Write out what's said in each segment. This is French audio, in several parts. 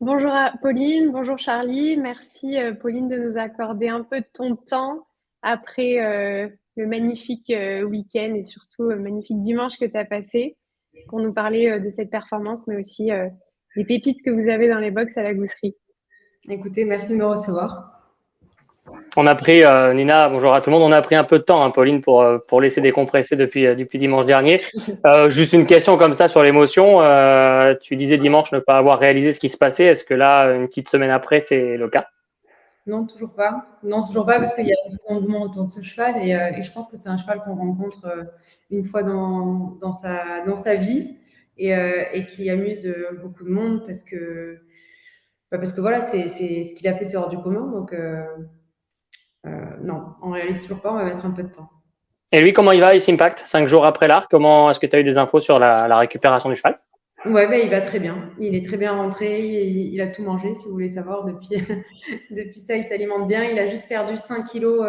Bonjour Pauline, bonjour Charlie. Merci Pauline de nous accorder un peu de ton temps après le magnifique week-end et surtout le magnifique dimanche que tu as passé pour nous parler de cette performance, mais aussi des pépites que vous avez dans les box à la gousserie. Écoutez, merci de me recevoir. On a pris, Nina, bonjour à tout le monde, on a pris un peu de temps, hein, Pauline, pour laisser décompresser depuis dimanche dernier. Juste une question comme ça sur l'émotion. Tu disais dimanche ne pas avoir réalisé ce qui se passait. Est-ce que là, une petite semaine après, c'est le cas? Non, toujours pas. Non, toujours pas, parce qu'il y a beaucoup d'engouement autour de ce cheval et je pense que c'est un cheval qu'on rencontre une fois dans sa vie et qui amuse beaucoup de monde parce que voilà, c'est ce qu'il a fait, c'est hors du commun. Donc, non, on réalise toujours pas, on va mettre un peu de temps. Et lui, comment il va, Ace Impact, 5 jours après l'arc? Comment est-ce que tu as eu des infos sur la récupération du cheval? Ouais, ben, il va très bien. Il est très bien rentré. Il a tout mangé, si vous voulez savoir. Depuis, depuis ça, il s'alimente bien. Il a juste perdu 5 kilos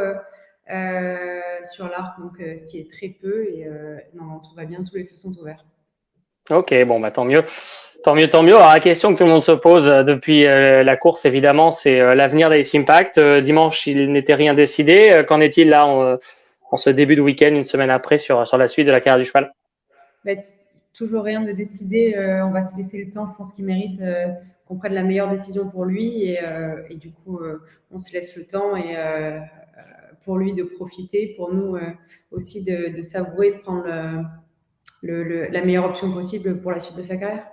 sur l'arc, donc ce qui est très peu. Et non, non, tout va bien. Tous les feux sont ouverts. Ok, bon, bah tant mieux. Tant mieux, tant mieux. Alors, la question que tout le monde se pose depuis la course, évidemment, c'est l'avenir d'Ace Impact. Dimanche, il n'était rien décidé. Qu'en est-il là en ce début de week-end, une semaine après, sur la suite de la carrière du cheval? Bah, toujours rien de décidé. On va se laisser le temps. Je pense qu'il mérite qu'on prenne la meilleure décision pour lui. Et du coup, on se laisse le temps et pour lui de profiter, pour nous aussi de savourer, de prendre la meilleure option possible pour la suite de sa carrière.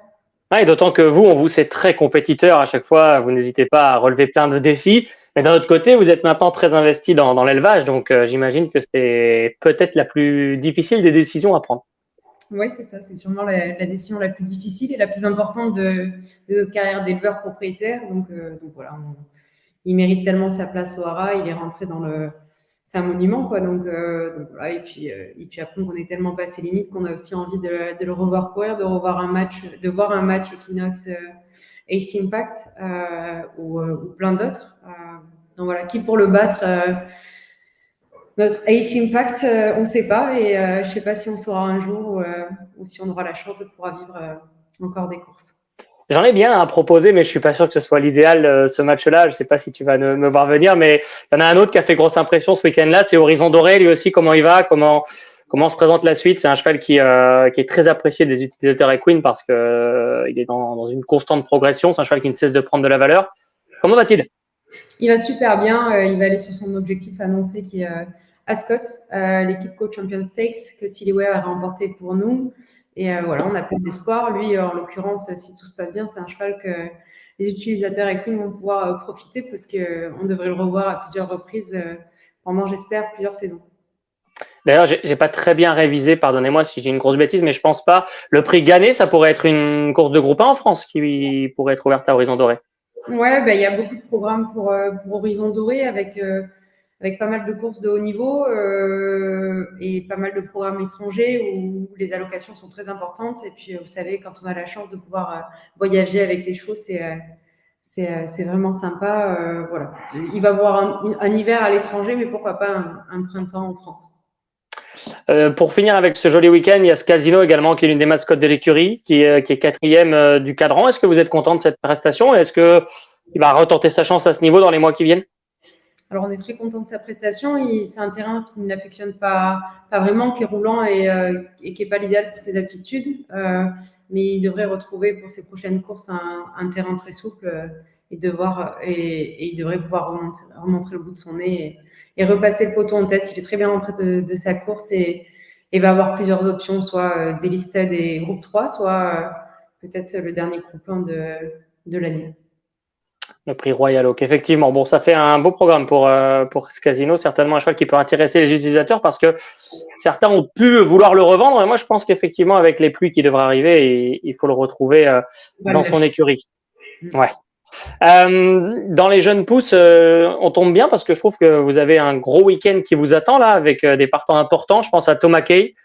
Ouais, et d'autant que vous, on vous sait très compétiteur à chaque fois. Vous n'hésitez pas à relever plein de défis. Mais d'un autre côté, vous êtes maintenant très investi dans l'élevage. Donc, j'imagine que c'est peut-être la plus difficile des décisions à prendre. Oui, c'est ça. C'est sûrement la décision la plus difficile et la plus importante de notre carrière d'éleveur propriétaire. Donc voilà, il mérite tellement sa place au Hara. Il est rentré dans le. C'est un monument, quoi. Donc voilà. Et puis après, on est tellement passé limite qu'on a aussi envie de le revoir courir, de revoir un match, de voir un match Equinox Ace Impact ou plein d'autres. Donc voilà, qui pour le battre notre Ace Impact, on ne sait pas et je ne sais pas si on saura un jour ou si on aura la chance de pouvoir vivre encore des courses. J'en ai bien à proposer, mais je suis pas sûr que ce soit l'idéal, ce match-là. Je sais pas si tu vas me voir venir, mais il y en a un autre qui a fait grosse impression ce week-end-là. C'est Horizon Doré, lui aussi. Comment il va? Comment se présente la suite? C'est un cheval qui est très apprécié des utilisateurs Equine parce que il est dans une constante progression. C'est un cheval qui ne cesse de prendre de la valeur. Comment va-t-il? Il va super bien. Il va aller sur son objectif annoncé qui est Ascot, l'équipe Co Champion Stakes que Silly Ware a remporté pour nous. Et voilà, on a plein d'espoir. Lui, en l'occurrence, si tout se passe bien, c'est un cheval que les utilisateurs Equine vont pouvoir profiter parce qu'on devrait le revoir à plusieurs reprises pendant, j'espère, plusieurs saisons. D'ailleurs, j'ai pas très bien révisé, pardonnez-moi si j'ai une grosse bêtise, mais je pense pas. Le prix Gannet, ça pourrait être une course de groupe 1 en France qui pourrait être ouverte à Horizon Doré. Ouais, il y a beaucoup de programmes pour Horizon Doré avec pas mal de courses de haut niveau et pas mal de programmes étrangers où les allocations sont très importantes. Et puis, vous savez, quand on a la chance de pouvoir voyager avec les chevaux, c'est vraiment sympa. Voilà. Il va voir un hiver à l'étranger, mais pourquoi pas un printemps en France. Pour finir avec ce joli week-end, il y a ce casino également qui est l'une des mascottes de l'écurie, qui est quatrième du cadran. Est-ce que vous êtes content de cette prestation? Est-ce que il va retenter sa chance à ce niveau dans les mois qui viennent? Alors, on est très content de sa prestation. C'est un terrain qui n'affectionne pas vraiment, qui est roulant et qui n'est pas l'idéal pour ses aptitudes. Mais il devrait retrouver pour ses prochaines courses un terrain très souple et il devrait pouvoir remontrer le bout de son nez et repasser le peloton en tête. Il est très bien rentré de sa course et va avoir plusieurs options, soit délisted et groupe 3, soit peut-être le dernier groupe 1 de l'année. Le prix Royal Oak, effectivement. Bon, ça fait un beau programme pour ce casino. Certainement un cheval qui peut intéresser les utilisateurs parce que certains ont pu vouloir le revendre. Et moi, je pense qu'effectivement, avec les pluies qui devraient arriver, il faut le retrouver dans son écurie. Ouais. Dans les jeunes pousses, on tombe bien parce que je trouve que vous avez un gros week-end qui vous attend là avec des partants importants. Je pense à Thomas Kay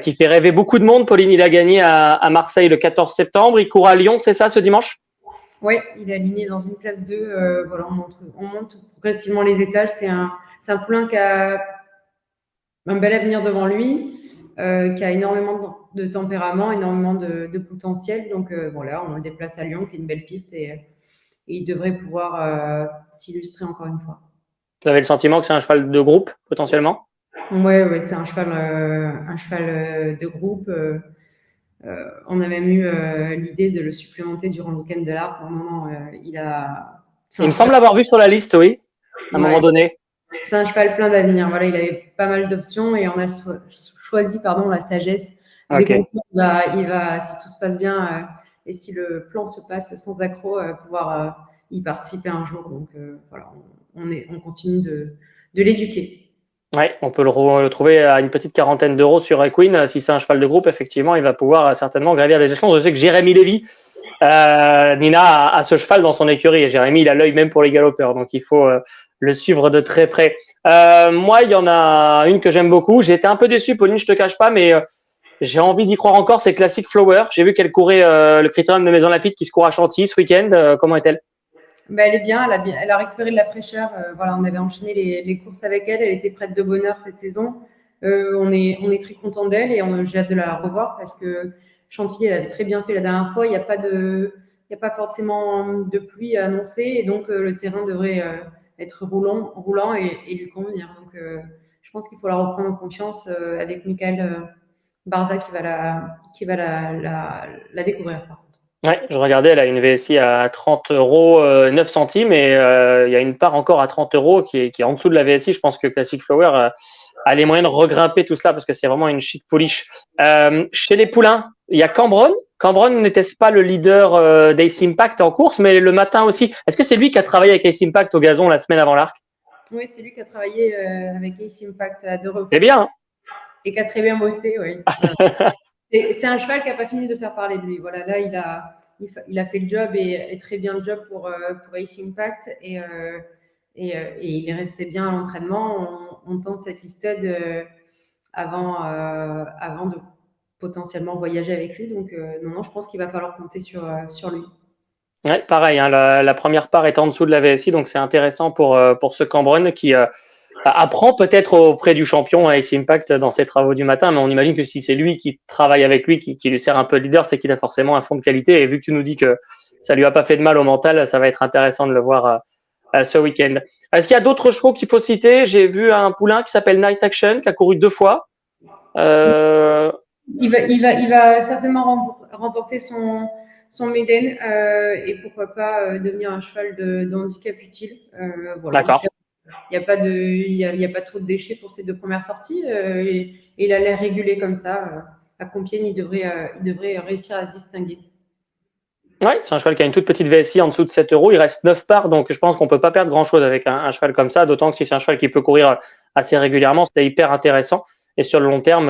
qui fait rêver beaucoup de monde. Pauline, il a gagné à Marseille le 14 septembre. Il court à Lyon, c'est ça, ce dimanche? Oui, il est aligné dans une place 2. Voilà, on monte progressivement les étages. C'est un poulain qui a un bel avenir devant lui, qui a énormément de tempérament, énormément de potentiel. Donc voilà, on le déplace à Lyon, qui est une belle piste. et il devrait pouvoir s'illustrer encore une fois. Vous avez le sentiment que c'est un cheval de groupe, potentiellement? Ouais, c'est un cheval de groupe. On a même eu l'idée de le supplémenter durant le week-end de l'Arc. Pour le moment, c'est Il un me cheval, semble l'avoir vu sur la liste, oui, à un moment ouais, donné. c'est un cheval plein d'avenir. Voilà, il avait pas mal d'options et on a choisi la sagesse des Ok. groupes. Si tout se passe bien et si le plan se passe sans accroc, pouvoir y participer un jour. Donc voilà, on continue de l'éduquer. Ouais, on peut le trouver à une petite quarantaine d'euros sur Equine. Si c'est un cheval de groupe, effectivement, il va pouvoir certainement gravir les échelons. Je sais que Jérémy Lévy, Nina, a ce cheval dans son écurie. Et Jérémy, il a l'œil même pour les galopeurs. Donc, il faut le suivre de très près. Moi, il y en a une que j'aime beaucoup. J'ai été un peu déçu, Pauline, je te cache pas, mais j'ai envie d'y croire encore. C'est Classic Flower. J'ai vu qu'elle courait le Critérium de Maison Lafitte qui se court à Chantilly ce week-end. Comment est-elle? Elle est bien, elle a récupéré de la fraîcheur. Voilà, on avait enchaîné les courses avec elle. Elle était prête de bonheur cette saison. On est très content d'elle et j'ai hâte de la revoir parce que Chantilly, elle avait très bien fait la dernière fois. Il y a pas forcément de pluie à annoncer et donc le terrain devrait être roulant et lui convenir. Donc, je pense qu'il faut la reprendre en confiance avec Michael Barza qui va la découvrir. Ouais, je regardais, elle a une VSI à 30 euros 9 centimes et il y a une part encore à 30 euros qui est en dessous de la VSI. Je pense que Classic Flower a les moyens de regrimper tout cela parce que c'est vraiment une chic polish. Chez les poulains, il y a Cambronne. Cambronne n'était-ce pas le leader d'Ace Impact en course, mais le matin aussi. Est-ce que c'est lui qui a travaillé avec Ace Impact au gazon la semaine avant l'Arc? Oui, c'est lui qui a travaillé avec Ace Impact à 2 C'est reprises bien, hein. et qui a très bien bossé, oui. C'est un cheval qui n'a pas fini de faire parler de lui. Voilà, là, il a fait le job et très bien le job pour Ace Impact et il est resté bien à l'entraînement. On tente cette listed avant de potentiellement voyager avec lui. Donc, non, je pense qu'il va falloir compter sur lui. Ouais, pareil, hein, la première part est en dessous de la VSI, donc c'est intéressant pour ce Cambronne qui apprend peut-être auprès du champion Ace Impact dans ses travaux du matin, mais on imagine que si c'est lui qui travaille avec lui, qui lui sert un peu de leader, c'est qu'il a forcément un fond de qualité. Et vu que tu nous dis que ça lui a pas fait de mal au mental, ça va être intéressant de le voir ce week-end. Est-ce qu'il y a d'autres chevaux qu'il faut citer? J'ai vu un poulain qui s'appelle Night Action, qui a couru 2 fois. Il va certainement remporter son Méden et pourquoi pas devenir un cheval de handicap utile. Voilà. D'accord. Il n'y a pas trop de déchets pour ses 2 premières sorties et il a l'air régulé comme ça. À Compiègne, il devrait réussir à se distinguer. Ouais, c'est un cheval qui a une toute petite VSI en dessous de 7 euros. Il reste 9 parts, donc je pense qu'on peut pas perdre grand-chose avec un cheval comme ça, d'autant que si c'est un cheval qui peut courir assez régulièrement, c'est hyper intéressant. Et sur le long terme,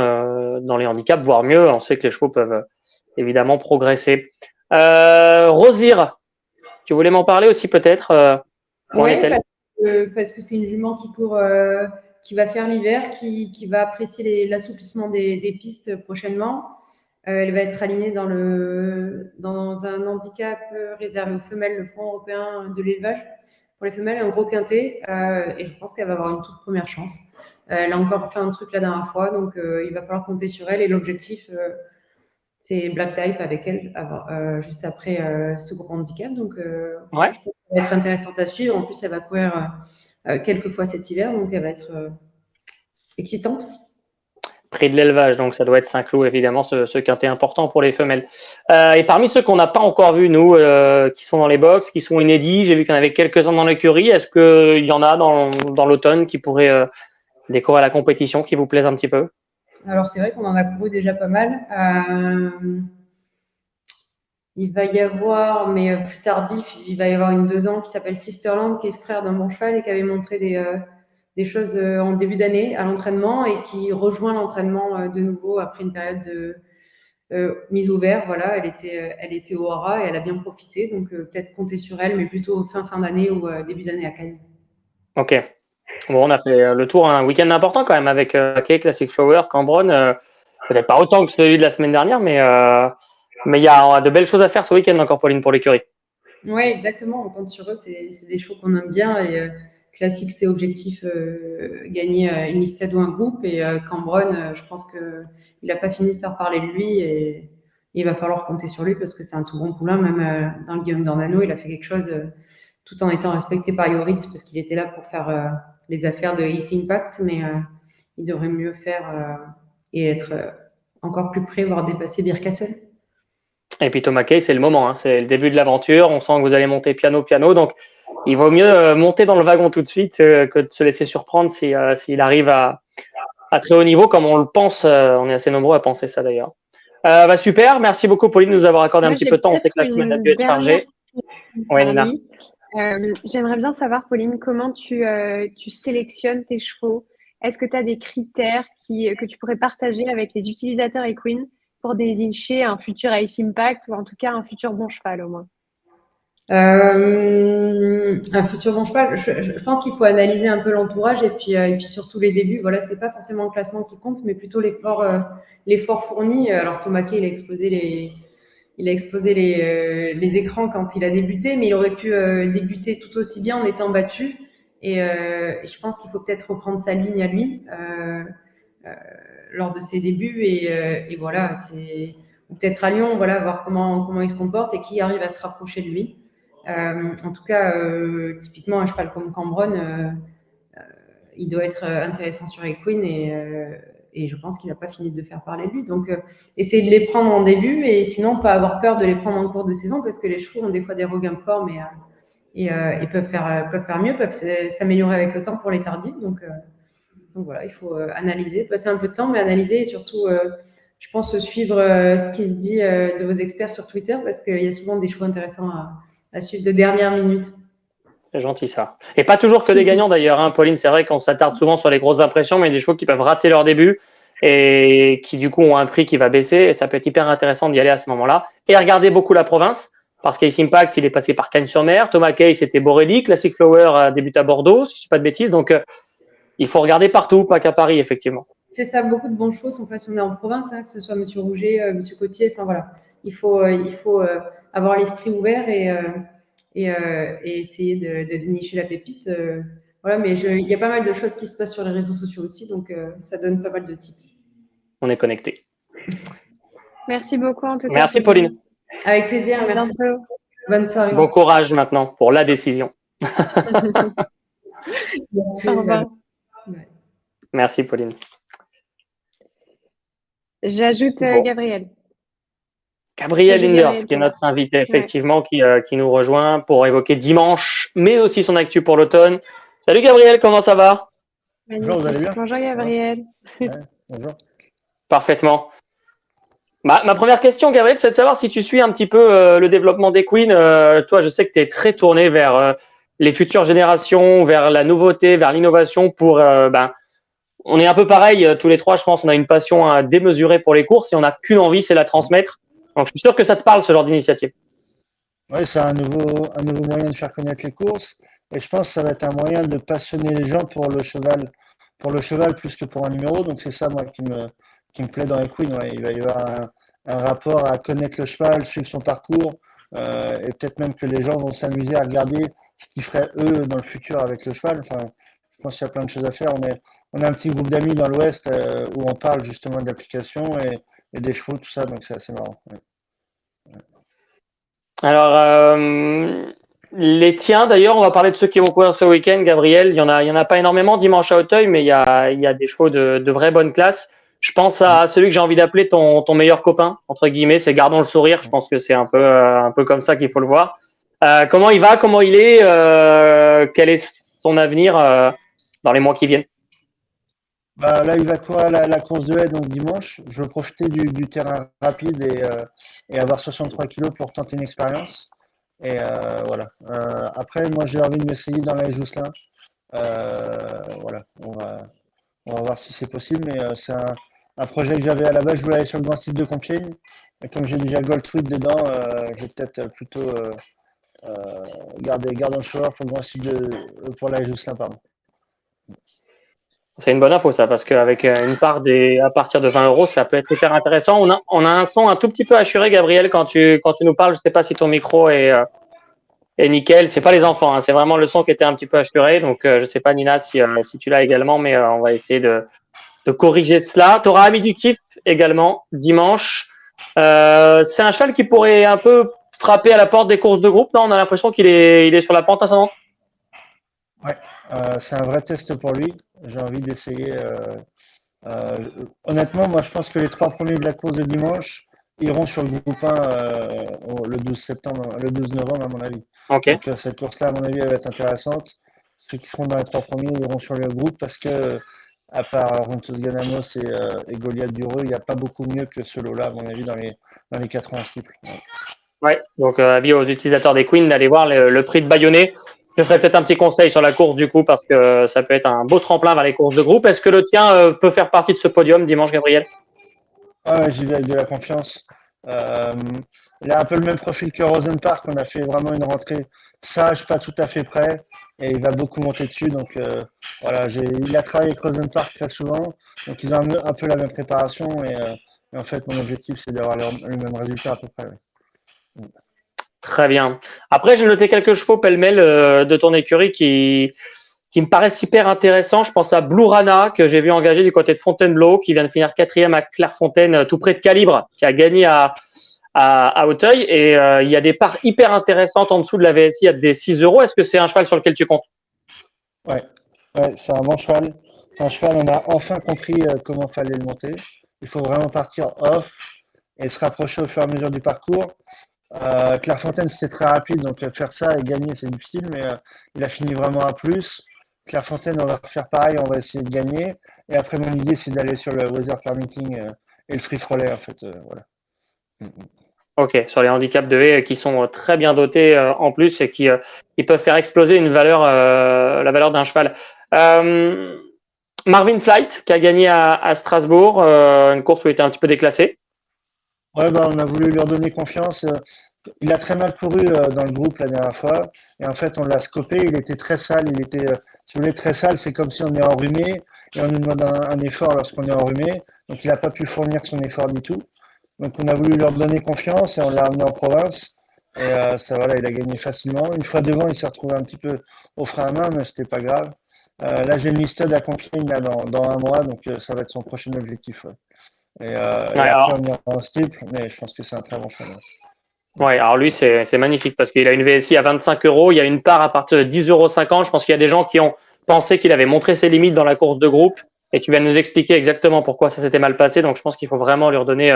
dans les handicaps, voire mieux, on sait que les chevaux peuvent évidemment progresser. Rosir, tu voulais m'en parler aussi peut-être Comment Oui, est-elle? parce que c'est une jument qui court, qui va faire l'hiver, qui va apprécier l'assouplissement des pistes prochainement. Elle va être alignée dans un handicap réservé aux femelles, le Fonds européen de l'élevage pour les femelles, un gros quintet. Et je pense qu'elle va avoir une toute première chance. Elle a encore fait un truc la dernière fois, donc il va falloir compter sur elle. Et l'objectif, c'est Black Type avec elle juste après ce gros handicap. Donc, Ouais. je pense qu'elle va être intéressante à suivre. En plus, elle va courir quelques fois cet hiver, donc elle va être excitante. Prix de l'élevage, donc ça doit être Saint-Cloud, évidemment, ce quintet important pour les femelles. Et parmi ceux qu'on n'a pas encore vus, nous, qui sont dans les box, qui sont inédits, j'ai vu qu'il y en avait quelques-uns dans l'écurie. Est-ce qu'il y en a dans l'automne qui pourraient décorer la compétition, qui vous plaisent un petit peu? Alors, c'est vrai qu'on en a couru déjà pas mal. Il va y avoir, mais plus tardif, il va y avoir une 2 ans qui s'appelle Sisterland, qui est frère d'un bon cheval et qui avait montré des choses en début d'année à l'entraînement et qui rejoint l'entraînement de nouveau après une période de mise au vert. Voilà, elle était au Hara et elle a bien profité. Donc, peut-être compter sur elle, mais plutôt fin d'année ou début d'année à Cannes. Ok. Bon, on a fait le tour, un week-end important quand même avec Kay, Classic Flower, Cambronne. Peut-être pas autant que celui de la semaine dernière, mais il y a de belles choses à faire ce week-end encore, Pauline, pour l'écurie. Oui, exactement. On compte sur eux. C'est des chevaux qu'on aime bien. Et classique, c'est objectif gagner une listed ou un groupe. Et Cambronne, je pense qu'il n'a pas fini de faire parler de lui. Et il va falloir compter sur lui parce que c'est un tout bon poulain. Même dans le Guillaume d'Ornano, il a fait quelque chose tout en étant respecté par Yoritz parce qu'il était là pour faire les affaires de Ace Impact, mais il devrait mieux faire et être encore plus près, voire dépasser Birkassel. Et puis Thomas Kay, c'est le moment, hein, c'est le début de l'aventure. On sent que vous allez monter piano, donc il vaut mieux monter dans le wagon tout de suite que de se laisser surprendre s'il arrive à très haut niveau, comme on le pense. On est assez nombreux à penser ça d'ailleurs. Super, merci beaucoup Pauline de nous avoir accordé un petit peu de temps. On sait que la semaine a dû être chargée. Ouais, Nina. J'aimerais bien savoir, Pauline, comment tu sélectionnes tes chevaux. Est-ce que tu as des critères que tu pourrais partager avec les utilisateurs équines pour dénicher un futur Ace Impact ou en tout cas un futur bon cheval au moins? Un futur bon cheval, je pense qu'il faut analyser un peu l'entourage et puis surtout les débuts. Voilà, c'est pas forcément le classement qui compte, mais plutôt l'effort fourni. Alors Thomas Kay, il a explosé les écrans quand il a débuté, mais il aurait pu débuter tout aussi bien en étant battu. Et je pense qu'il faut peut-être reprendre sa ligne à lui lors de ses débuts. Et voilà, ou peut-être à Lyon, voilà, voir comment il se comporte et qui arrive à se rapprocher de lui. En tout cas, typiquement un cheval comme Cambronne, il doit être intéressant sur Equine et je pense qu'il n'a pas fini de faire parler de lui. Donc, essayer de les prendre en début et sinon pas avoir peur de les prendre en cours de saison parce que les chevaux ont des fois des regains de forme et peuvent faire mieux, peuvent s'améliorer avec le temps pour les tardifs. Donc voilà, il faut analyser, passer un peu de temps, mais analyser et surtout, je pense, suivre ce qui se dit de vos experts sur Twitter parce qu'il y a souvent des chevaux intéressants à suivre de dernière minute. C'est gentil ça. Et pas toujours que des gagnants d'ailleurs, hein, Pauline. C'est vrai qu'on s'attarde souvent sur les grosses impressions, mais il y a des chevaux qui peuvent rater leur début et qui du coup ont un prix qui va baisser. Et ça peut être hyper intéressant d'y aller à ce moment-là. Et regarder beaucoup la province, parce qu'Ace Impact, il est passé par Cagnes-sur-Mer. Thomas Kay, c'était Borelli. Classic Flower a débuté à Bordeaux, si je ne dis pas de bêtises. Donc, il faut regarder partout, pas qu'à Paris, effectivement. C'est ça, beaucoup de bons chevaux sont façonnés en province, hein, que ce soit Monsieur Rouget, Monsieur Cotier. Enfin voilà, il faut avoir l'esprit ouvert et essayer de dénicher la pépite. Voilà, mais il y a pas mal de choses qui se passent sur les réseaux sociaux aussi, donc ça donne pas mal de tips. On est connectés. Merci beaucoup en tout cas. Merci Pauline. Avec plaisir, merci. Bientôt. Bonne soirée. Bon courage maintenant pour la décision. Merci. Au revoir. Merci Pauline. J'ajoute Gabriel. Gabriel Linders, qui est notre invité, effectivement, qui nous rejoint pour évoquer dimanche, mais aussi son actu pour l'automne. Salut Gabriel, comment ça va? Bonjour, vous allez bien? Bonjour Gabriel. Ouais, bonjour. Parfaitement. Ma première question, Gabriel, c'est de savoir si tu suis un petit peu le développement d'Equine. Toi, je sais que tu es très tourné vers les futures générations, vers la nouveauté, vers l'innovation pour... on est un peu pareil, tous les trois, je pense, on a une passion démesurée pour les courses et on n'a qu'une envie, c'est la transmettre. Donc, je suis sûr que ça te parle, ce genre d'initiative. Oui, c'est un nouveau moyen de faire connaître les courses. Et je pense que ça va être un moyen de passionner les gens pour le cheval plus que pour un numéro. Donc, c'est ça, moi, qui me plaît dans Equine. Ouais. Il va y avoir un rapport à connaître le cheval, suivre son parcours. Et peut-être même que les gens vont s'amuser à regarder ce qu'ils feraient eux dans le futur avec le cheval. Enfin, je pense qu'il y a plein de choses à faire. On a un petit groupe d'amis dans l'Ouest où on parle justement d'applications et des chevaux, tout ça, donc c'est assez marrant. Ouais. Alors, les tiens, d'ailleurs, on va parler de ceux qui vont courir ce week-end, Gabriel. Il y en a pas énormément dimanche à Auteuil, mais il y a des chevaux de vraie bonne classe. Je pense à celui que j'ai envie d'appeler ton meilleur copain, entre guillemets, c'est Gardons le sourire. Je pense que c'est un peu comme ça qu'il faut le voir. Comment il va, comment il est, quel est son avenir dans les mois qui viennent? Là, il va courir la course de haie, donc dimanche. Je veux profiter du terrain rapide et avoir 63 kilos pour tenter une expérience. Et voilà. Après, moi, j'ai envie de m'essayer dans la Jousselin. Voilà. On va voir si c'est possible, mais c'est un projet que j'avais à la base. Je voulais aller sur le Grand Style de Compiègne. Et comme j'ai déjà Goldtweed dedans, je vais peut-être plutôt garder Gardons le sourire pour le Grand Style pour la Jousselin, pardon. C'est une bonne info ça, parce qu'avec une part à partir de 20 €, ça peut être hyper intéressant. On a un son un tout petit peu assuré, Gabriel, quand tu nous parles. Je sais pas si ton micro est nickel. C'est pas les enfants, hein, c'est vraiment le son qui était un petit peu assuré. Donc je sais pas, Nina, si tu l'as également, mais on va essayer de corriger cela. Tu auras Ami du Kiff également dimanche. C'est un cheval qui pourrait un peu frapper à la porte des courses de groupe, non? On a l'impression qu'il est sur la pente ascendante. Ouais, c'est un vrai test pour lui. J'ai envie d'essayer. Euh, Honnêtement, moi, je pense que les 3 premiers de la course de dimanche iront sur le groupe 1 le 12 septembre, le 12 novembre, à mon avis. Ok. Donc, cette course-là, à mon avis, elle va être intéressante. Ceux qui seront dans les 3 premiers iront sur le groupe parce que, à part Rontos Ganamos et Goliath Dureux, il n'y a pas beaucoup mieux que ce lot-là, à mon avis, dans les 4 ans en steeple. Ouais. Ouais. Donc, avis aux utilisateurs des Queens d'aller voir le prix de Bayonnais. Je ferai peut-être un petit conseil sur la course du coup parce que ça peut être un beau tremplin vers les courses de groupe. Est-ce que le tien peut faire partie de ce podium dimanche, Gabriel? Ah ouais, j'y vais avec de la confiance. Euh, il a un peu le même profil que Rosenpark. On a fait vraiment une rentrée sage, pas tout à fait prêt. Et il va beaucoup monter dessus. Donc voilà, il a travaillé avec Rosenpark très souvent. Donc ils ont un peu la même préparation. Et en fait, mon objectif, c'est d'avoir le même résultat à peu près. Ouais. Très bien. Après, j'ai noté quelques chevaux pêle-mêle de ton écurie qui me paraissent hyper intéressants. Je pense à Blue Rana, que j'ai vu engager du côté de Fontainebleau, qui vient de finir 4e à Clairefontaine, tout près de Calibre, qui a gagné à Auteuil. Et il y a des parts hyper intéressantes en dessous de la VSI à des 6 euros. Est-ce que c'est un cheval sur lequel tu comptes? Ouais, ouais, c'est un bon cheval. C'est un cheval, on a enfin compris comment fallait le monter. Il faut vraiment partir off et se rapprocher au fur et à mesure du parcours. Clairefontaine, c'était très rapide, donc faire ça et gagner, c'est difficile, mais il a fini vraiment à plus. Clairefontaine, on va faire pareil, on va essayer de gagner. Et après, mon idée, c'est d'aller sur le weather permitting et le free trolley, en fait. Voilà. Ok, sur les handicaps de haie qui sont très bien dotés en plus et qui ils peuvent faire exploser une valeur, la valeur d'un cheval. Euh, Marvin Flight qui a gagné à Strasbourg, une course où il était un petit peu déclassé. Ouais, bah, on a voulu leur donner confiance. Il a très mal couru dans le groupe la dernière fois. Et en fait, on l'a scopé. Il était très sale. Si vous voulez, très sale, c'est comme si on est enrhumé et on nous demande un effort lorsqu'on est enrhumé. Donc, il n'a pas pu fournir son effort du tout. Donc, on a voulu leur donner confiance et on l'a amené en province. Et ça, voilà, il a gagné facilement. Une fois devant, il s'est retrouvé un petit peu au frein à main, mais c'était pas grave. Là, j'ai mis Stud à Conquering là, dans un mois. Donc, ça va être son prochain objectif. Ouais. Et Ouais, après, alors, on ira en steeple, mais je pense que c'est un très bon choix. ouais, alors lui, c'est magnifique parce qu'il a une VSI à 25 euros. Il y a une part à partir de 10,50 euros. Je pense qu'il y a des gens qui ont pensé qu'il avait montré ses limites dans la course de groupe et tu vas nous expliquer exactement pourquoi ça s'était mal passé. Donc, je pense qu'il faut vraiment lui redonner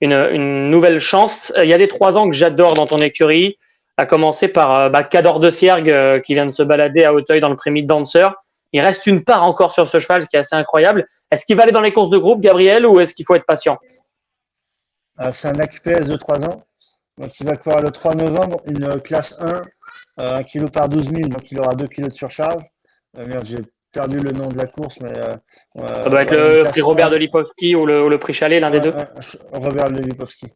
une nouvelle chance. Il y a des 3 ans que j'adore dans ton écurie, à commencer par Cador de Siergue qui vient de se balader à Auteuil dans le Prémit Dancer. Il reste une part encore sur ce cheval, ce qui est assez incroyable. Est-ce qu'il va aller dans les courses de groupe, Gabriel, ou est-ce qu'il faut être patient? C'est un AQPS de 3 ans. Donc, il va courir le 3 novembre, une classe 1, 1 kg par 12 000, donc il aura 2 kg de surcharge. Merde, j'ai perdu le nom de la course, mais Ça doit être voilà, une le prix classe Robert 1. de Lipovski ou le prix Chalet, l'un des deux. Robert Lewikowski.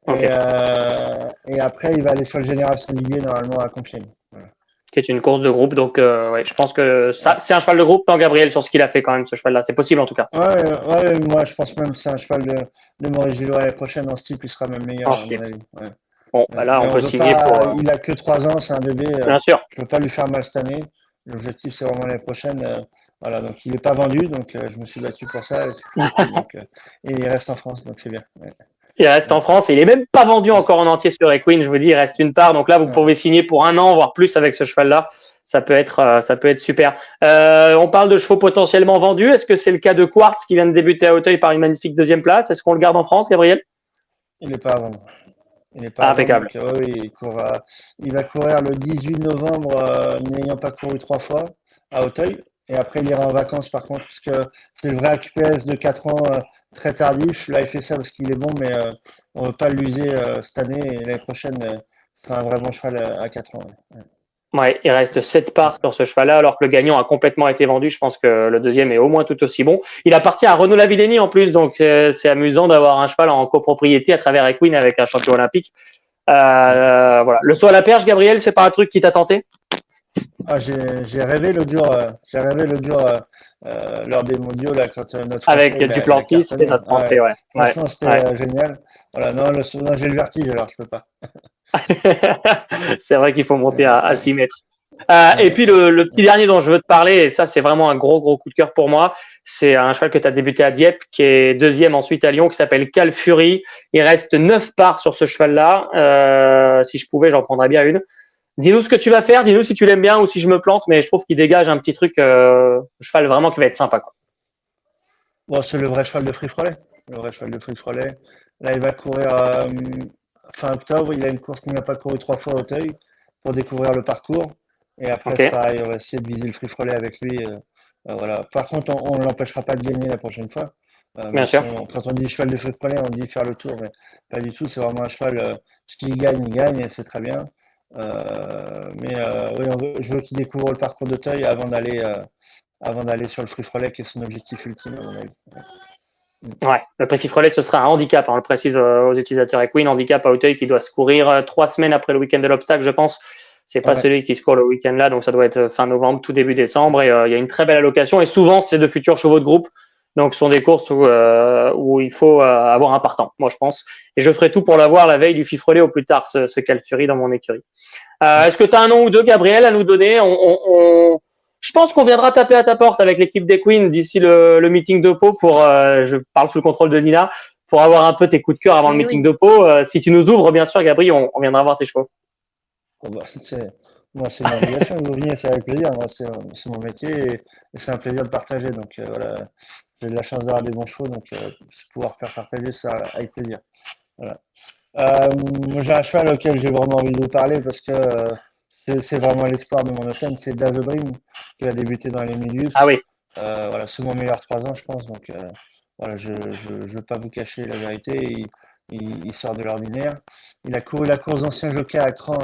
Ok. Et après, il va aller sur le Général Singulier, normalement, à Compiègne. Voilà. Qui est une course de groupe. Donc, ouais, je pense que ça, c'est un cheval de groupe, non, Gabriel, sur ce qu'il a fait quand même, ce cheval-là. C'est possible en tout cas. Ouais, moi, je pense même que c'est un cheval de Maurice Gillois l'année prochaine. En style, il sera même meilleur, En à mon style. avis. Ouais. Bon, bah là, Mais on on peut veut signer pour. pas, il a que 3 ans, c'est un bébé. Bien sûr. Je veux pas lui faire mal cette année. L'objectif, c'est vraiment l'année prochaine. Voilà, donc il n'est pas vendu, donc je me suis battu pour ça. Et il reste en France, donc c'est bien. Ouais. Il reste en France et il est même pas vendu encore en entier sur Equine. Je vous dis, il reste une part. Donc là, vous Ouais. pouvez signer pour 1 an, voire plus avec ce cheval-là. Ça peut être super. On parle de chevaux potentiellement vendus. Est-ce que c'est le cas de Quartz qui vient de débuter à Auteuil par une magnifique 2e place? Est-ce qu'on le garde en France, Gabriel? Il n'est pas à vendre. Il n'est pas à vendre. Impeccable. Donc, oui, il va courir le 18 novembre, n'ayant pas couru 3 fois à Auteuil. Et après, il ira en vacances, par contre, puisque c'est le vrai AQPS de 4 ans, très tardif. Là, il fait ça parce qu'il est bon, mais on ne veut pas l'user cette année. Et l'année prochaine, ce sera un vrai bon cheval à 4 ans. Ouais. Ouais, il reste 7 parts sur ce cheval-là, alors que le gagnant a complètement été vendu. Je pense que le deuxième est au moins tout aussi bon. Il appartient à Renaud Lavillenie en plus, donc c'est amusant d'avoir un cheval en copropriété à travers Equine avec un champion olympique. Voilà. Le saut à la perche, Gabriel, c'est pas un truc qui t'a tenté? Ah, j'ai rêvé l'autre jour, lors des mondiaux, là, quand notre Avec Français, il a Duplantis, cartonné. c'était notre Français, ouais. Franchement, c'était Ouais. génial. Voilà, non, non, j'ai le vertige, alors je peux pas. C'est vrai qu'il faut monter à 6 mètres. Et puis le petit dernier dont je veux te parler, et ça c'est vraiment un gros coup de cœur pour moi, c'est un cheval que tu as débuté à Dieppe, qui est deuxième ensuite à Lyon, qui s'appelle Cal Fury. Il reste 9 parts sur ce cheval-là. Si je pouvais, j'en prendrais bien une. Dis-nous ce que tu vas faire, dis-nous si tu l'aimes bien ou si je me plante, mais je trouve qu'il dégage un petit truc, cheval vraiment qui va être sympa, quoi. Bon, c'est le vrai cheval de Free Frolet. Le vrai cheval de Free Frolet. Là, il va courir fin octobre. Il a une course qu'il n'a pas couru 3 fois à Auteuil pour découvrir le parcours. Et après, c'est Ok, pareil, on va essayer de viser le Free Frolet avec lui. Voilà. Par contre, on ne l'empêchera pas de gagner la prochaine fois. bien sûr. Quand on dit cheval de Free Frolet, on dit faire le tour, mais pas du tout. C'est vraiment un cheval, ce qu'il gagne, il gagne, et c'est très bien. Oui, je veux qu'il découvre le parcours d'Auteuil avant d'aller sur le Free Frolet, qui est son objectif ultime, à mon avis. Ouais, le Précis Frolet, ce sera un handicap, hein, on le précise aux utilisateurs Equine, handicap à Auteuil qui doit se courir 3 semaines après le week-end de l'obstacle, je pense. C'est pas Ouais. celui qui se court le week-end là, donc ça doit être fin novembre, tout début décembre, et il y a une très belle allocation, et souvent c'est de futurs chevaux de groupe, donc ce sont des courses où il faut avoir un partant, moi je pense, et je ferai tout pour l'avoir la veille du Fifrelet au plus tard, ce Calfury dans mon écurie. Est-ce que tu as un nom ou deux, Gabriel, à nous donner? Je pense qu'on viendra taper à ta porte avec l'équipe des Queens d'ici le meeting de Pau pour, je parle sous le contrôle de Nina, pour avoir un peu tes coups de cœur avant le Oui, meeting oui. de Pau. Si tu nous ouvres, bien sûr, Gabriel, on viendra voir tes chevaux. Bon, bah, moi, c'est une obligation. Vous venez, c'est avec plaisir. Moi, c'est mon métier et c'est un plaisir de partager. Donc, voilà, j'ai de la chance d'avoir des bons chevaux. Donc, pouvoir faire partager ça avec plaisir. Voilà. Moi, j'ai un cheval auquel j'ai vraiment envie de vous parler parce que c'est vraiment l'espoir de mon automne. C'est Dazo Dream qui va débuter dans les Ah Milius. oui, Voilà, c'est mon meilleur 3 ans, je pense. Donc, voilà, je veux pas vous cacher la vérité. Il sort de l'ordinaire. Il a couru la course d'ancien jockey à Cran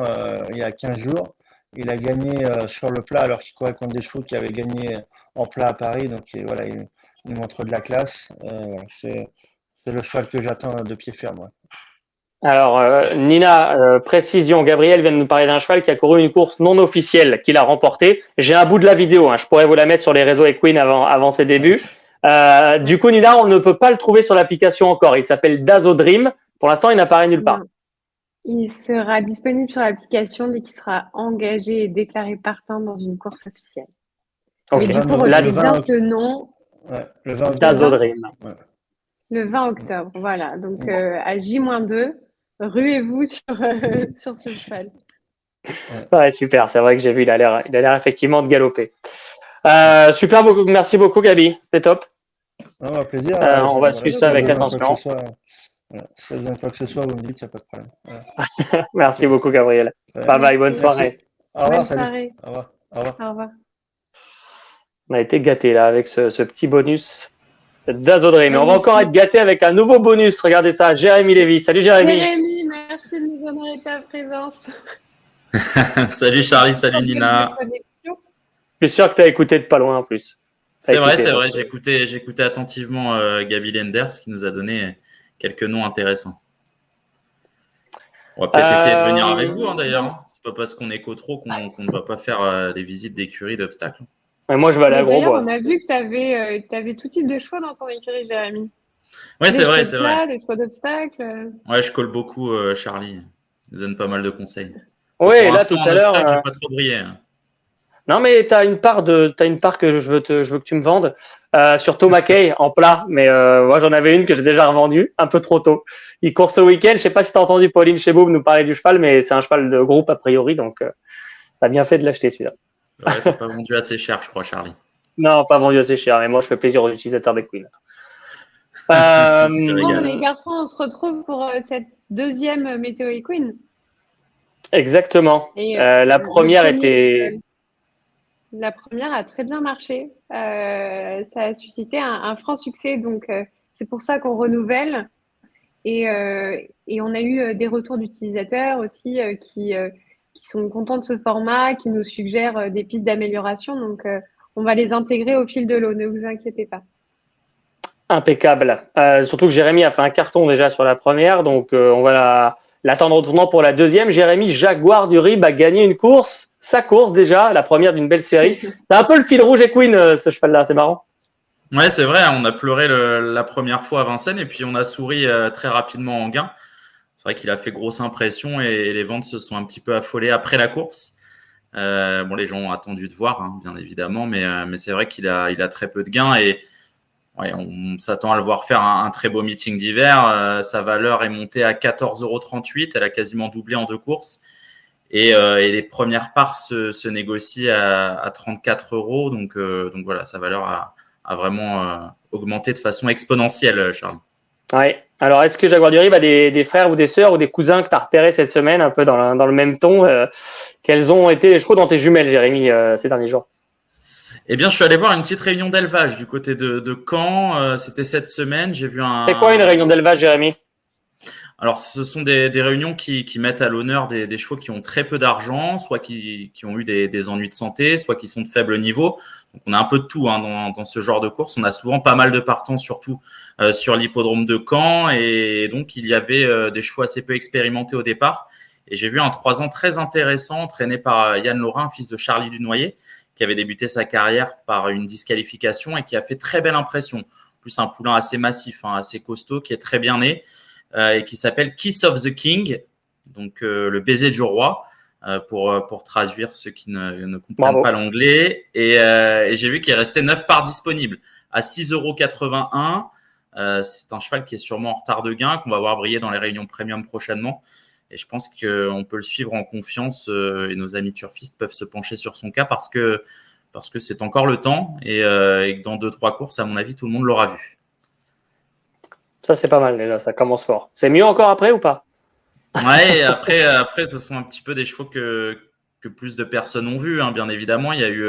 il y a 15 jours. Il a gagné sur le plat alors qu'il courait contre des chevaux qui avaient gagné en plat à Paris. Donc, voilà, il montre de la classe. Voilà, c'est le cheval que j'attends de pied ferme. Ouais. alors Nina, précision, Gabriel vient de nous parler d'un cheval qui a couru une course non officielle, qu'il a remportée. J'ai un bout de la vidéo, hein, je pourrais vous la mettre sur les réseaux Equine avant ses débuts. Du coup, Nina, on ne peut pas le trouver sur l'application encore. Il s'appelle Dazo Dream. Pour l'instant, il n'apparaît nulle part. Non. Il sera disponible sur l'application dès qu'il sera engagé et déclaré partant dans une course officielle. Mais Ok, du coup, la retenez bien ce nom, Ouais, le 20 octobre. Dazo 20? Dream. Ouais. Le 20 octobre. Voilà. Donc, Bon. à J-2, ruez-vous sur ce cheval. Ouais, super, c'est vrai que j'ai vu, il a l'air effectivement de galoper. Super, merci beaucoup, Gabi, c'était top. Non, un plaisir. On va Voilà, suivre si ça vous avez avec besoin de quoi que ce attention. soit, voilà, si vous avez besoin de quoi que ce soit, vous me dites, il n'y a pas de problème. Voilà. Merci beaucoup, Gabriel. Ouais. Bye bye, bonne Merci. soirée. Au revoir, Bonne salut. soirée. Au revoir. Au revoir. Au revoir. On a été gâtés là avec ce petit bonus d'Azodré. Mais on va encore être Magnifique. gâtés avec un nouveau bonus. Regardez ça, Jérémy Lévy. Salut Jérémy. Jérémy, merci de nous honorer ta présence. Salut Charlie, salut Problème Nina. de connexion. Je suis sûr que tu as écouté de pas loin en plus. C'est vrai, écouté, donc. j'écoutais attentivement Gaby Lenders qui nous a donné quelques noms intéressants. On va peut-être essayer de venir avec vous d'ailleurs. Hein. C'est pas parce qu'on éco trop qu'on ne va pas faire des visites d'écuries d'obstacles. Moi, je vais aller à D'ailleurs, Grosbois. on a vu que tu avais tout type de chevaux dans ton écurie, Jérémy. Ouais, c'est vrai, Des c'est chevaux plats, vrai. des chevaux d'obstacles. Ouais, je colle beaucoup Charlie. Il nous donne pas mal de conseils. Oui, Pour là tout l'instant, à en l'heure. obstacle, j'ai pas trop brillé. Hein. Non, mais t'as une part que je veux que tu me vendes sur Thomas Kay en plat. Mais moi, j'en avais une que j'ai déjà revendue un peu trop tôt. Il court ce week-end. Je sais pas si t'as entendu Pauline Cheboum nous parler du cheval, mais c'est un cheval de groupe a priori, donc t'as bien fait de l'acheter celui-là. J'aurais été pas vendu assez cher, je crois, Charlie. Non, pas vendu assez cher. Mais moi, je fais plaisir aux utilisateurs des Queen. Bon, les garçons, on se retrouve pour cette deuxième Météo Queen. Exactement. Et, la première était. La première a très bien marché. Ça a suscité un franc succès. Donc, c'est pour ça qu'on renouvelle. Et on a eu des retours d'utilisateurs aussi qui sont contents de ce format, qui nous suggèrent des pistes d'amélioration. Donc, on va les intégrer au fil de l'eau. Ne vous inquiétez pas. Impeccable. Surtout que Jérémy a fait un carton déjà sur la première. Donc, on va l'attendre au tournant pour la deuxième. Jérémy Jaguar du Rib a gagné une course. Sa course déjà, la première d'une belle série. C'est un peu le fil rouge Equine, ce cheval-là. C'est marrant. Ouais, c'est vrai. On a pleuré la première fois à Vincennes et puis on a souri très rapidement en gain. C'est vrai qu'il a fait grosse impression et les ventes se sont un petit peu affolées après la course. Bon, les gens ont attendu de voir, hein, bien évidemment, mais c'est vrai qu'il a très peu de gains et ouais, on s'attend à le voir faire un très beau meeting d'hiver. Sa valeur est montée à 14,38 €. Elle a quasiment doublé en 2 courses. Et les premières parts se négocient à 34 €. Donc voilà, sa valeur a vraiment augmenté de façon exponentielle, Charles. Ouais. Alors, est-ce que Jaguar du Rib a des frères ou des sœurs ou des cousins que tu as repérés cette semaine, un peu dans le même ton quels ont été les chevaux dans tes jumelles, Jérémy, ces derniers jours? Eh bien, je suis allé voir une petite réunion d'élevage du côté de Caen. C'était cette semaine. J'ai vu C'est quoi une réunion d'élevage, Jérémy? Alors, ce sont des réunions qui mettent à l'honneur des chevaux qui ont très peu d'argent, soit qui ont eu des ennuis de santé, soit qui sont de faible niveau. Donc, on a un peu de tout hein, dans ce genre de course. On a souvent pas mal de partants, surtout sur l'hippodrome de Caen. Et donc, il y avait des chevaux assez peu expérimentés au départ. Et j'ai vu un 3 ans très intéressant, entraîné par Yann Laurin, fils de Charlie Dunoyer, qui avait débuté sa carrière par une disqualification et qui a fait très belle impression. En plus, un poulain assez massif, hein, assez costaud, qui est très bien né. Et qui s'appelle Kiss of the King, donc le baiser du roi, pour traduire ceux qui ne comprennent pas l'anglais. Et j'ai vu qu'il restait 9 parts disponibles à 6,81 €. C'est un cheval qui est sûrement en retard de gain, qu'on va voir briller dans les réunions premium prochainement. Et je pense qu'on peut le suivre en confiance et nos amis turfistes peuvent se pencher sur son cas parce que c'est encore le temps et que dans 2-3 courses, à mon avis, tout le monde l'aura vu. Ça, c'est pas mal déjà, ça commence fort. C'est mieux encore après ou pas? Ouais, après, ce sont un petit peu des chevaux que plus de personnes ont vu, hein, bien évidemment. Il y a eu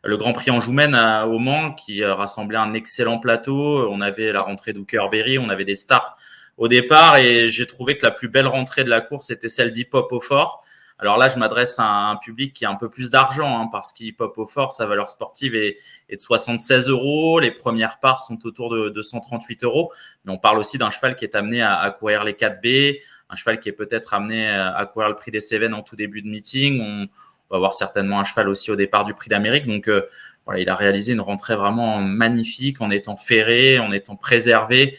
le Grand Prix Anjoumen au Mans qui rassemblait un excellent plateau. On avait la rentrée d'Hookerberry, on avait des stars au départ et j'ai trouvé que la plus belle rentrée de la course était celle d'Hip-Hop au Fort. Alors là, je m'adresse à un public qui a un peu plus d'argent hein, parce qu'Hip-Hop au Fort, sa valeur sportive est de 76 €. Les premières parts sont autour de 138 €. Mais on parle aussi d'un cheval qui est amené à courir les 4B, un cheval qui est peut-être amené à courir le prix des Cévennes en tout début de meeting. On va voir certainement un cheval aussi au départ du prix d'Amérique. Donc voilà, il a réalisé une rentrée vraiment magnifique en étant ferré, en étant préservé.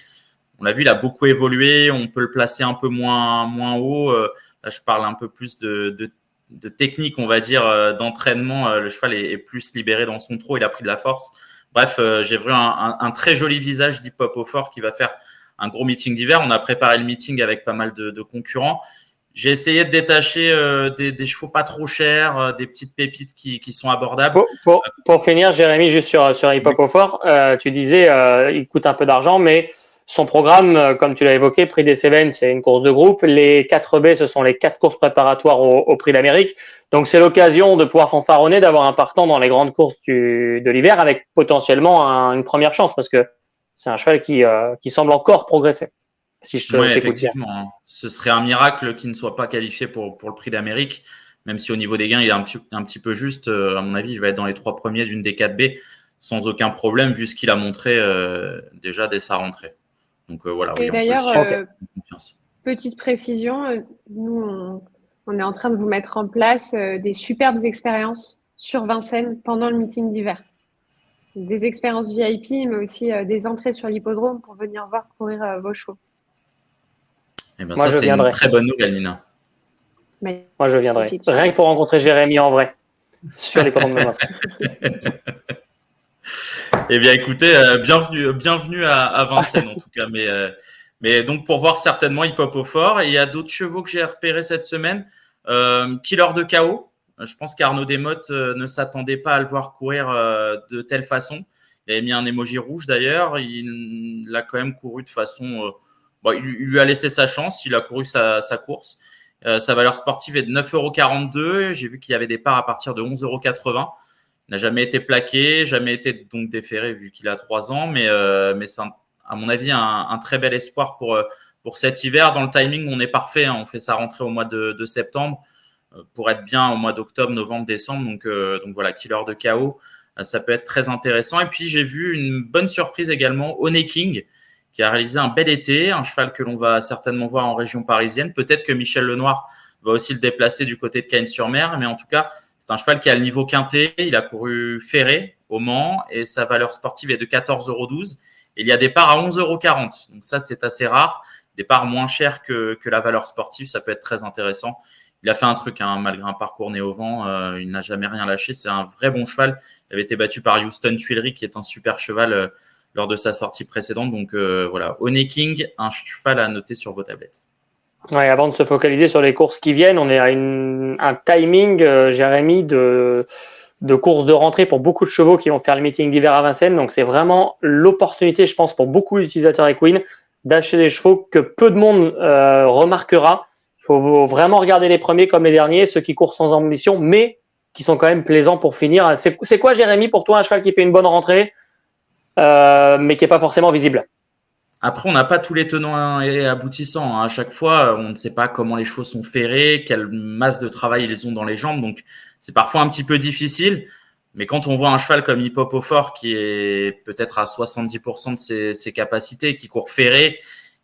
On l'a vu, il a beaucoup évolué. On peut le placer un peu moins haut. Là, je parle un peu plus de technique, on va dire, d'entraînement. Le cheval est plus libéré dans son trot. Il a pris de la force. Bref, j'ai vu un très joli visage d'Hip-Hop au Fort qui va faire un gros meeting d'hiver. On a préparé le meeting avec pas mal de concurrents. J'ai essayé de détacher des chevaux pas trop chers, des petites pépites qui sont abordables. Pour finir, Jérémy, juste sur Hip-Hop au Fort, tu disais il coûte un peu d'argent, mais son programme, comme tu l'as évoqué, Prix des Cévennes, c'est une course de groupe. Les 4B, ce sont les 4 courses préparatoires au Prix d'Amérique. Donc, c'est l'occasion de pouvoir fanfaronner, d'avoir un partant dans les grandes courses de l'hiver avec potentiellement une première chance parce que c'est un cheval qui semble encore progresser. Si je ouais, effectivement. Hein. Ce serait un miracle qu'il ne soit pas qualifié pour le Prix d'Amérique, même si au niveau des gains, il est un petit peu juste. À mon avis, il va être dans les 3 premiers d'une des 4B sans aucun problème, vu ce qu'il a montré déjà dès sa rentrée. Donc voilà, et oui, d'ailleurs, confiance. Petite précision, nous, on est en train de vous mettre en place des superbes expériences sur Vincennes pendant le meeting d'hiver. Des expériences VIP, mais aussi des entrées sur l'hippodrome pour venir voir courir vos chevaux. Eh ben, ça, c'est une très bonne nouvelle, Nina. Moi, je viendrai. Rien que pour rencontrer Jérémy en vrai sur l'hippodrome de Vincennes. Eh bien, écoutez, bienvenue à Vincennes en tout cas. Mais donc pour voir certainement Hip-Hop au Fort. Et il y a d'autres chevaux que j'ai repérés cette semaine. Killer de Chaos. Je pense qu'Arnaud Desmottes ne s'attendait pas à le voir courir de telle façon. Il avait mis un emoji rouge d'ailleurs. Il a quand même couru de façon. Il lui a laissé sa chance. Il a couru sa course. Sa valeur sportive est de 9,42 €. J'ai vu qu'il y avait des parts à partir de 11,80 €. Il n'a jamais été plaqué, jamais été donc déféré vu qu'il a 3 ans, mais c'est à mon avis un très bel espoir pour cet hiver. Dans le timing, on est parfait. Hein. On fait sa rentrée au mois de septembre pour être bien au mois d'octobre, novembre, décembre. Donc voilà, Killer de Chaos, ça peut être très intéressant. Et puis j'ai vu une bonne surprise également, Honey King, qui a réalisé un bel été, un cheval que l'on va certainement voir en région parisienne. Peut-être que Michel Lenoir va aussi le déplacer du côté de Cagnes-sur-Mer, mais en tout cas, c'est un cheval qui a le niveau quinté. Il a couru ferré au Mans et sa valeur sportive est de 14,12 €. Et il y a des parts à 11,40 €. Donc ça, c'est assez rare. des parts moins chères que la valeur sportive, ça peut être très intéressant. Il a fait un truc, hein, malgré un parcours né au vent, il n'a jamais rien lâché. C'est un vrai bon cheval. Il avait été battu par Houston Tuileries, qui est un super cheval lors de sa sortie précédente. Donc voilà, Honey King, un cheval à noter sur vos tablettes. Ouais, avant de se focaliser sur les courses qui viennent, on est à un timing, Jérémy, de courses de rentrée pour beaucoup de chevaux qui vont faire le meeting d'hiver à Vincennes. Donc, c'est vraiment l'opportunité, je pense, pour beaucoup d'utilisateurs Equine d'acheter des chevaux que peu de monde remarquera. Il faut vraiment regarder les premiers comme les derniers, ceux qui courent sans ambition, mais qui sont quand même plaisants pour finir. C'est quoi, Jérémy, pour toi, un cheval qui fait une bonne rentrée, mais qui n'est pas forcément visible? Après, on n'a pas tous les tenants et aboutissants, hein. À chaque fois, on ne sait pas comment les chevaux sont ferrés, quelle masse de travail ils ont dans les jambes. Donc, c'est parfois un petit peu difficile. Mais quand on voit un cheval comme Hip Hop au Fort, qui est peut-être à 70% de ses capacités, qui court ferré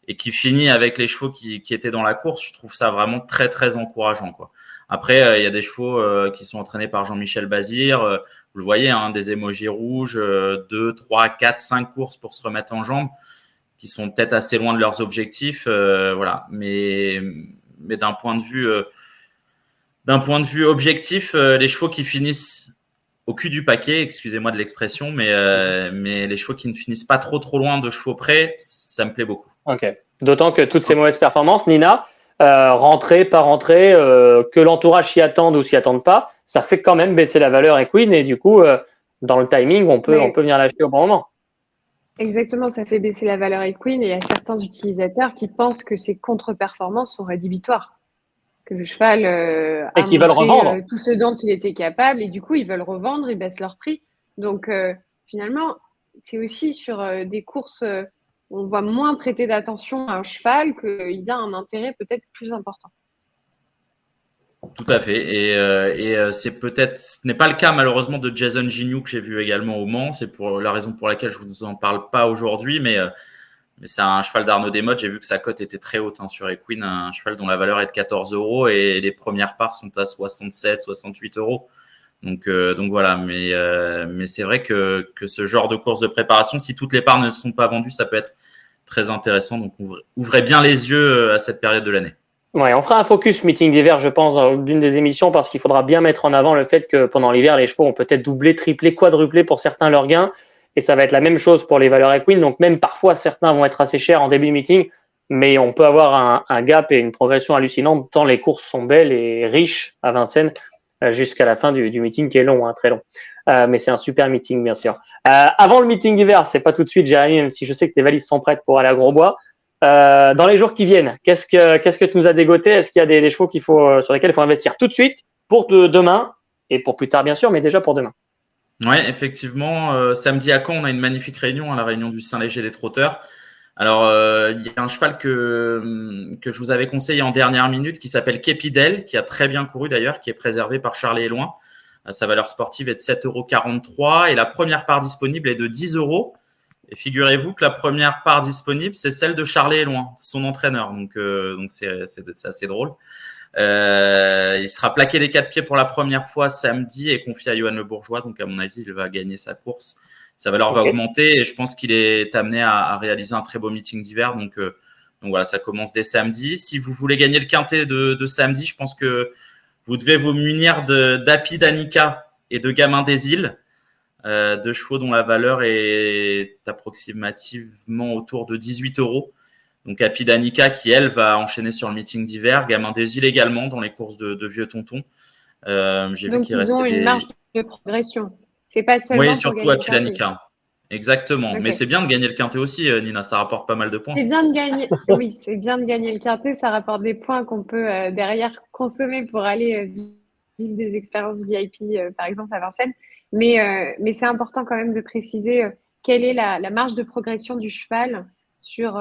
et qui finit avec les chevaux qui étaient dans la course, je trouve ça vraiment très, très encourageant, quoi. Après, il y a des chevaux qui sont entraînés par Jean-Michel Bazir. Vous le voyez, hein, des émojis rouges, 2, 3, 4, 5 courses pour se remettre en jambes, qui sont peut-être assez loin de leurs objectifs, voilà. Mais d'un point de vue objectif, les chevaux qui finissent au cul du paquet, excusez-moi de l'expression, mais les chevaux qui ne finissent pas trop loin de chevaux près, ça me plaît beaucoup. Ok. D'autant que toutes ces mauvaises performances, Nina, rentrée, pas rentrée, que l'entourage s'y attende ou s'y attende pas, ça fait quand même baisser la valeur Equine et du coup, dans le timing, on peut venir l'acheter au bon moment. Exactement, ça fait baisser la valeur Equine et il y a certains utilisateurs qui pensent que ces contre-performances sont rédhibitoires, que le cheval a Et qui veulent revendre. tout ce dont il était capable et du coup ils veulent revendre, ils baissent leur prix. Donc finalement, c'est aussi sur des courses où on va moins prêter d'attention à un cheval qu'il y a un intérêt peut-être plus important. Tout à fait. Et ce n'est pas le cas malheureusement de Jason Gignoux que j'ai vu également au Mans. C'est pour la raison pour laquelle je vous en parle pas aujourd'hui, mais c'est un cheval d'Arnaud Desmottes. J'ai vu que sa cote était très haute, hein, sur Equine, un cheval dont la valeur est de 14 € et les premières parts sont à 67, 68 €. Donc voilà. Mais c'est vrai que ce genre de course de préparation, si toutes les parts ne sont pas vendues, ça peut être très intéressant. Donc ouvrez bien les yeux à cette période de l'année. Ouais, on fera un focus meeting d'hiver, je pense, dans d'une des émissions, parce qu'il faudra bien mettre en avant le fait que pendant l'hiver, les chevaux ont peut-être doublé, triplé, quadruplé pour certains leurs gains. Et ça va être la même chose pour les valeurs Equine. Donc même parfois, certains vont être assez chers en début de meeting, mais on peut avoir un gap et une progression hallucinante tant les courses sont belles et riches à Vincennes jusqu'à la fin du meeting qui est long, hein, très long. Mais c'est un super meeting, bien sûr. Avant le meeting d'hiver, c'est pas tout de suite, Jérémy, même si je sais que tes valises sont prêtes pour aller à Grosbois. Dans les jours qui viennent, qu'est-ce que tu nous as dégoté? Est-ce qu'il y a des chevaux sur lesquels il faut investir tout de suite pour demain et pour plus tard, bien sûr, mais déjà pour demain? Ouais, effectivement, samedi à Caen, on a une magnifique réunion, hein, la réunion du Saint-Léger des trotteurs. Alors, il y a un cheval que je vous avais conseillé en dernière minute qui s'appelle Képidel, qui a très bien couru d'ailleurs, qui est préservé par Charles Éloin. Sa valeur sportive est de 7,43 € et la première part disponible est de 10 €. Et figurez-vous que la première part disponible, c'est celle de Charles Éloin, son entraîneur. Donc c'est assez drôle. Il sera plaqué des 4 pieds pour la première fois samedi et confié à Johan Le Bourgeois. Donc, à mon avis, il va gagner sa course. Sa valeur va augmenter et je pense qu'il est amené à réaliser un très beau meeting d'hiver. Donc voilà, ça commence dès samedi. Si vous voulez gagner le quintet de samedi, je pense que vous devez vous munir d'Happy Danica et de Gamin des Îles. Deux chevaux dont la valeur est approximativement autour de 18 €. Donc Happy Danica qui, elle, va enchaîner sur le meeting d'hiver. Gamin des Îles également dans les courses de vieux tontons. Donc ils ont une marge de progression. C'est pas seulement oui, surtout Happy Danica. Exactement. Okay. Mais c'est bien de gagner le quintet aussi, Nina. Ça rapporte pas mal de points. C'est bien de gagner. Oui, c'est bien de gagner le quintet. Ça rapporte des points qu'on peut derrière consommer pour aller vivre des expériences VIP, par exemple à Vincennes. Mais c'est important quand même de préciser quelle est la marge de progression du cheval sur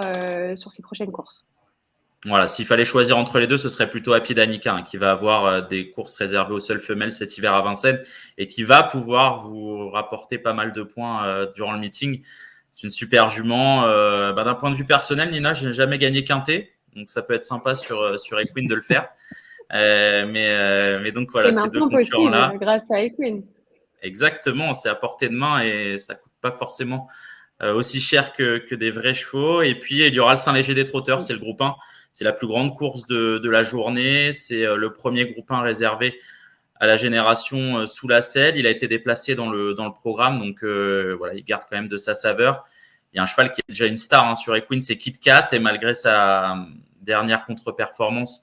ses prochaines courses. Voilà, s'il fallait choisir entre les deux, ce serait plutôt Happy Danica, hein, qui va avoir des courses réservées aux seules femelles cet hiver à Vincennes et qui va pouvoir vous rapporter pas mal de points durant le meeting. C'est une super jument. D'un point de vue personnel, Nina, je n'ai jamais gagné quintet, donc ça peut être sympa sur Equine de le faire. Mais donc voilà, c'est ces deux concurrents-là. Possible grâce à Equine. Exactement, c'est à portée de main et ça coûte pas forcément aussi cher que des vrais chevaux. Et puis, il y aura le Saint-Léger des Trotteurs, c'est le groupe 1. C'est la plus grande course de la journée. C'est le premier groupe 1 réservé à la génération sous la selle. Il a été déplacé dans le programme, donc voilà, il garde quand même de sa saveur. Il y a un cheval qui est déjà une star hein, sur Equine, c'est Kit Kat, et malgré sa dernière contre-performance,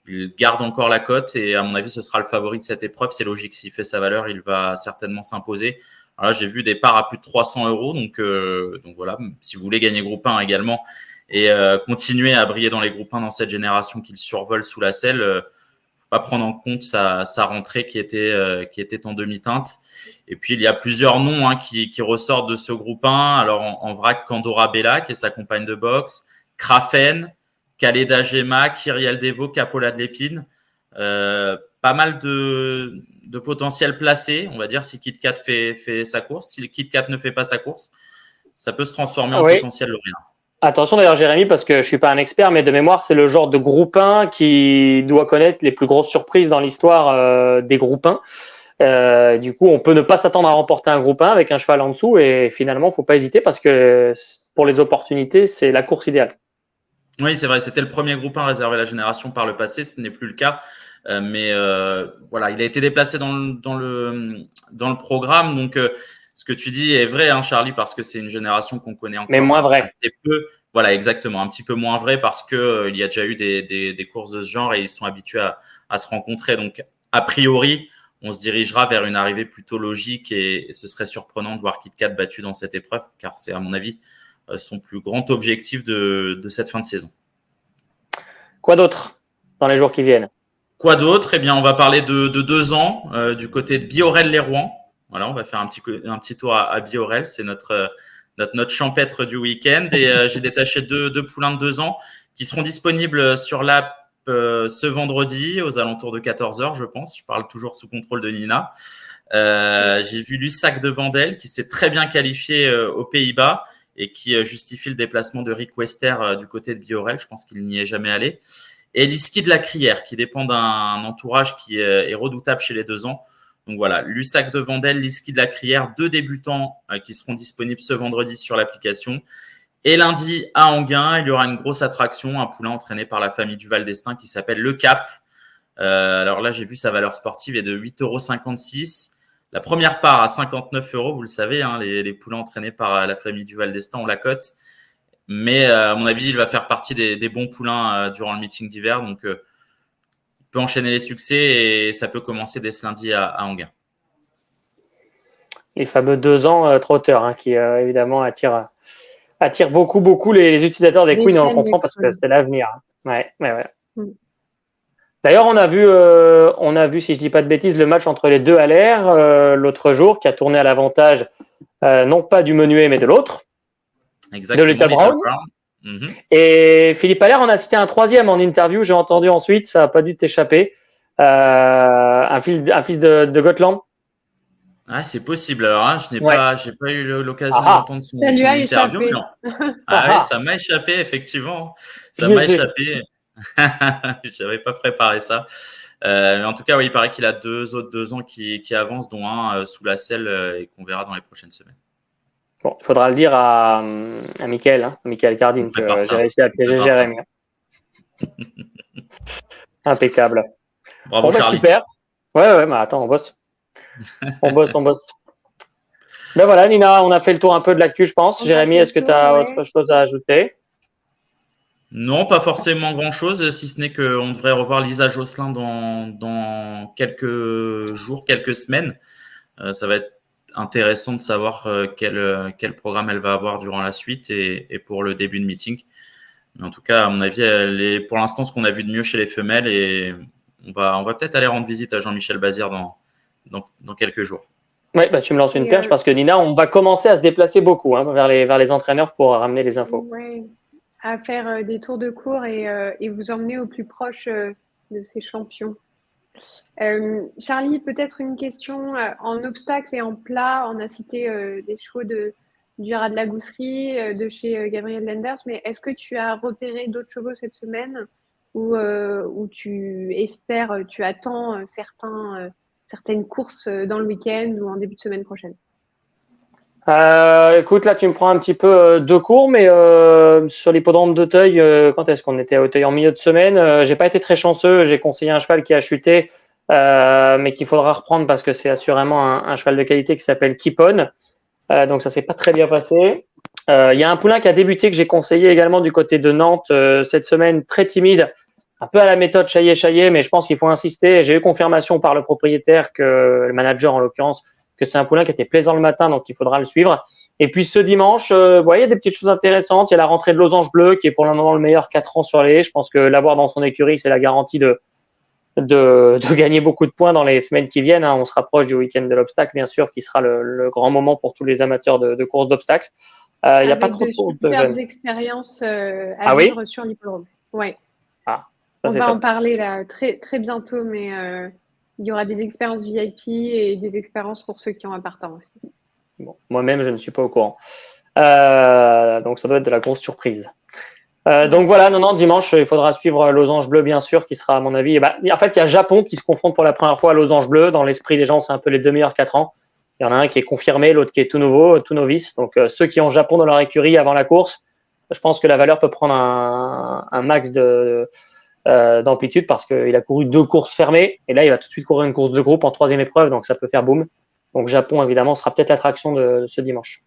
il garde encore la cote, et à mon avis, ce sera le favori de cette épreuve. C'est logique, s'il fait sa valeur, il va certainement s'imposer. Alors là, j'ai vu des parts à plus de 300 €, donc voilà, si vous voulez gagner groupe 1 également, et continuer à briller dans les groupes 1 dans cette génération qu'il survole sous la selle, pas prendre en compte sa rentrée qui était en demi-teinte. Et puis, il y a plusieurs noms hein, qui ressortent de ce groupe 1. Alors, en vrac, Candora Bella, qui est sa compagne de boxe, Krafen, Kaleda Gema, Kyriel Devo, Capola de l'Épine. Pas mal de potentiel placé, on va dire, si Kit Kat fait sa course. Si le Kit Kat ne fait pas sa course, ça peut se transformer en potentiel lauréat. Attention d'ailleurs, Jérémy, parce que je suis pas un expert, mais de mémoire, c'est le genre de groupe 1 qui doit connaître les plus grosses surprises dans l'histoire des groupes 1. Du coup, on peut ne pas s'attendre à remporter un groupe 1 avec un cheval en dessous, et finalement, faut pas hésiter parce que pour les opportunités, c'est la course idéale. Oui, c'est vrai, c'était le premier groupe 1 réservé à la génération par le passé, ce n'est plus le cas. Mais voilà, il a été déplacé dans le programme, donc ce que tu dis est vrai, hein, Charlie, parce que c'est une génération qu'on connaît encore mais moins vrai. assez peu. Voilà, exactement, un petit peu moins vrai parce que il y a déjà eu des courses de ce genre et ils sont habitués à se rencontrer. Donc, a priori, on se dirigera vers une arrivée plutôt logique et ce serait surprenant de voir Kit Kat battu dans cette épreuve, car c'est à mon avis son plus grand objectif de cette fin de saison. Quoi d'autre dans les jours qui viennent? Quoi d'autre? Eh bien, on va parler de 2 ans du côté de Biorel-les-Rouen. Voilà, on va faire un petit tour à Biorel. C'est notre champêtre du week-end. Et j'ai détaché deux poulains de 2 ans qui seront disponibles sur l'app ce vendredi aux alentours de 14h, je pense. Je parle toujours sous contrôle de Nina. J'ai vu Lussac de Vandel qui s'est très bien qualifié aux Pays-Bas et qui justifie le déplacement de Rick Wester du côté de Biorel. Je pense qu'il n'y est jamais allé. Et Liski de la Crière, qui dépend d'un entourage qui est redoutable chez les 2 ans. Donc voilà, Lussac de Vandel, Liski de la Crière, 2 débutants qui seront disponibles ce vendredi sur l'application. Et lundi, à Anguin, il y aura une grosse attraction, un poulain entraîné par la famille du Val d'Estaing qui s'appelle Le Cap. Alors là, j'ai vu sa valeur sportive est de 8,56 €. La première part à 59 €, vous le savez, hein, les poulains entraînés par la famille du Val d'Estaing ont la cote. Mais à mon avis, il va faire partie des bons poulains durant le meeting d'hiver. Donc, il peut enchaîner les succès et ça peut commencer dès ce lundi à Anguin. Les fameux 2 ans trotteurs hein, qui évidemment attirent beaucoup les utilisateurs des Queen, on le comprend parce que c'est l'avenir. Ouais. D'ailleurs, on a vu, si je dis pas de bêtises, le match entre les deux à l'air l'autre jour, qui a tourné à l'avantage non pas du Menuet, mais de l'autre. Exactement, de Lita Brown. Et Philippe Allaire en a cité un troisième en interview, j'ai entendu ensuite, ça n'a pas dû t'échapper, un fils de Gotland. Ah, c'est possible. Alors, hein, j'ai pas eu l'occasion d'entendre son interview. Mais non. Ouais, ça m'a échappé, effectivement. Ça m'a échappé. J'avais pas préparé ça. Mais en tout cas, oui, il paraît qu'il a 2 autres 2 ans qui avancent, dont un sous la selle et qu'on verra dans les prochaines semaines. Bon, il faudra le dire à Michael Cardin, que j'ai réussi à piéger Jérémy. Impeccable. Bravo, Charlie. Super. Ouais, mais attends, on bosse. on bosse. Ben voilà, Nina, on a fait le tour un peu de l'actu, je pense. Jérémy, est-ce que tu as autre chose à ajouter? Non, pas forcément grand-chose, si ce n'est qu'on devrait revoir Lisa Josselin dans quelques jours, quelques semaines. Ça va être intéressant de savoir quel programme elle va avoir durant la suite et pour le début de meeting. Mais en tout cas, à mon avis, elle est pour l'instant ce qu'on a vu de mieux chez les femelles et on va peut-être aller rendre visite à Jean-Michel Bazir dans quelques jours. Oui, tu me lances une perche parce que Nina, on va commencer à se déplacer beaucoup vers les entraîneurs pour ramener les infos. Ouais, à faire des tours de cours et vous emmener au plus proche de ces champions. Charlie, peut-être une question en obstacle et en plat. On a cité des chevaux du Rat de la Gousserie, de chez Gabriel Lenders, mais est-ce que tu as repéré d'autres chevaux cette semaine ou tu espères, tu attends certaines courses dans le week-end ou en début de semaine prochaine? Écoute, là, tu me prends un petit peu de cours, mais sur l'hippodrome d'Auteuil, quand est-ce qu'on était à Auteuil? En milieu de semaine, j'ai pas été très chanceux. J'ai conseillé un cheval qui a chuté, mais qu'il faudra reprendre parce que c'est assurément un cheval de qualité qui s'appelle Keep On. Donc ça s'est pas très bien passé. Il y a un poulain qui a débuté que j'ai conseillé également du côté de Nantes cette semaine, très timide, un peu à la méthode Chaillet, mais je pense qu'il faut insister. J'ai eu confirmation par le propriétaire, que le manager en l'occurrence, que c'est un poulain qui était plaisant le matin, donc il faudra le suivre. Et puis ce dimanche, il y a des petites choses intéressantes. Il y a la rentrée de Losange Bleu qui est pour le moment le meilleur 4 ans sur les haies. Je pense que l'avoir dans son écurie, c'est la garantie de gagner beaucoup de points dans les semaines qui viennent. On se rapproche du week-end de l'obstacle, bien sûr, qui sera le grand moment pour tous les amateurs de courses d'obstacles. Il n'y a pas trop de courses de jeunes. Expériences à vivre sur l'hippodrome. Ouais. On va en parler là très, très bientôt, mais il y aura des expériences VIP et des expériences pour ceux qui ont un partant aussi. Bon, moi-même, je ne suis pas au courant. Donc, ça doit être de la grosse surprise. Donc voilà, non, dimanche, il faudra suivre Losange Bleu, bien sûr, qui sera, à mon avis. En fait, il y a Japon qui se confronte pour la première fois à Losange Bleu. Dans l'esprit des gens, c'est un peu les deux meilleurs 4 ans. Il y en a un qui est confirmé, l'autre qui est tout nouveau, tout novice. Donc, ceux qui ont Japon dans leur écurie avant la course, je pense que la valeur peut prendre un max d'amplitude parce qu'il a couru 2 courses fermées. Et là, il va tout de suite courir une course de groupe en 3e épreuve. Donc, ça peut faire boum. Donc, Japon, évidemment, sera peut-être l'attraction de ce dimanche.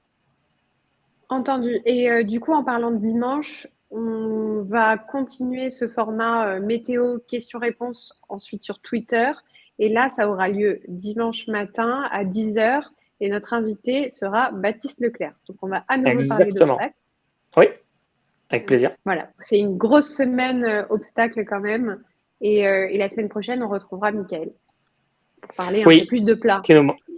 Entendu. Et du coup, en parlant de dimanche, on va continuer ce format météo questions-réponses ensuite sur Twitter. Et là, ça aura lieu dimanche matin à 10h. Et notre invité sera Baptiste Leclerc. Donc, on va à nouveau parler d'obstacles. Oui, avec plaisir. Voilà, c'est une grosse semaine obstacle quand même. Et la semaine prochaine, on retrouvera Mickaël pour parler un peu plus de plats.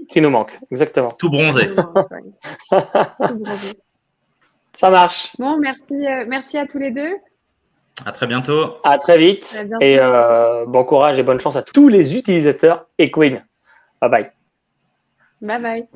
Qui nous manque, exactement. Tout bronzé. Tout bronzé. Ça marche. Bon, merci à tous les deux. À très bientôt. À très vite. Et bon courage et bonne chance à tous les utilisateurs Equine. Bye bye. Bye bye.